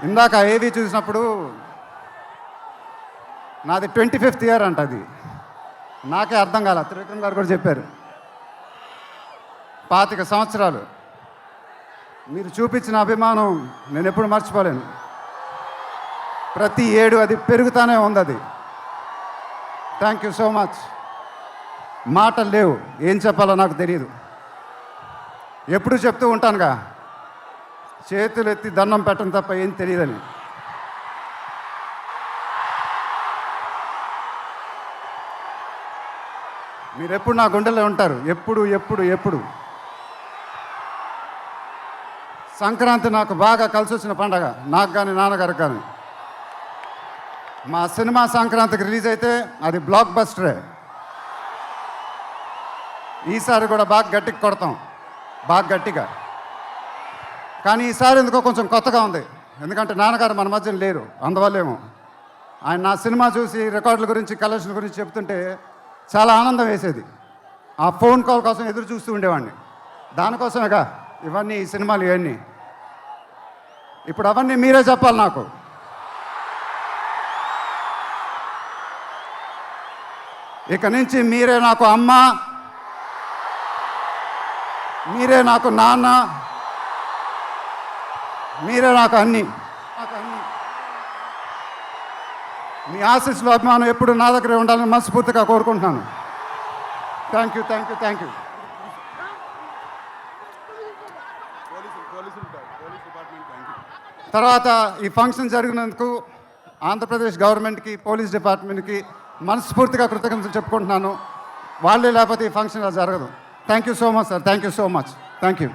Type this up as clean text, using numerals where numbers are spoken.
ఇందాక ఏవి చూసినప్పుడు నాది 25th ఇయర్ అంట. అది నాకే అర్థం కాల. త్రివిక్రమ్ గారు కూడా చెప్పారు 25 సంవత్సరాలు. మీరు చూపించిన అభిమానం నేను ఎప్పుడు మర్చిపోలేను. ప్రతి ఏడు అది పెరుగుతూనే ఉంది. అది థ్యాంక్ యూ సో మచ్. మాటలు లేవు, ఏం చెప్పాలో నాకు తెలియదు. ఎప్పుడు చెప్తూ ఉంటానుగా, చేతులు ఎత్తి దండం పెట్టడం తప్ప ఏం తెలియదని. మీరు ఎప్పుడు నా గుండెలో ఉంటారు, ఎప్పుడు ఎప్పుడు ఎప్పుడు. సంక్రాంతి నాకు బాగా కలిసి వచ్చిన పండగ, నాకు కానీ నాన్నగారికి కానీ. మా సినిమా సంక్రాంతికి రిలీజ్ అయితే అది బ్లాక్ బస్టరే. ఈసారి కూడా బాగా గట్టిగా కొడతాం, బాగా గట్టిగా. కానీ ఈసారి ఎందుకో కొంచెం కొత్తగా ఉంది, ఎందుకంటే నాన్నగారు మన మధ్య లేరు, అందువల్లేమో. ఆయన నా సినిమా చూసి రికార్డుల గురించి కలెక్షన్ గురించి చెప్తుంటే చాలా ఆనందం వేసేది. ఆ ఫోన్ కాల్ కోసం ఎదురు చూస్తూ ఉండేవాడిని. దానికోసమేగా ఇవన్నీ, ఈ సినిమాలు ఇవన్నీ. ఇప్పుడు అవన్నీ మీరే చెప్పాలి నాకు. ఇక నుంచి మీరే నాకు అమ్మ, మీరే నాకు నాన్న, మీరే నాకు అన్నీ. మీ ఆశీస్సులు, అభిమానం ఎప్పుడు నా దగ్గరే ఉండాలని మనస్ఫూర్తిగా కోరుకుంటున్నాను. Thank you, thank you, thank you. తర్వాత ఈ ఫంక్షన్ జరిగినందుకు ఆంధ్రప్రదేశ్ గవర్నమెంట్కి, పోలీస్ డిపార్ట్మెంట్కి మనస్ఫూర్తిగా కృతజ్ఞతలు చెప్పుకుంటున్నాను. వాళ్ళే లేకపోతే ఈ ఫంక్షన్ జరగదు. Thank you so much sir, thank you so much, thank you.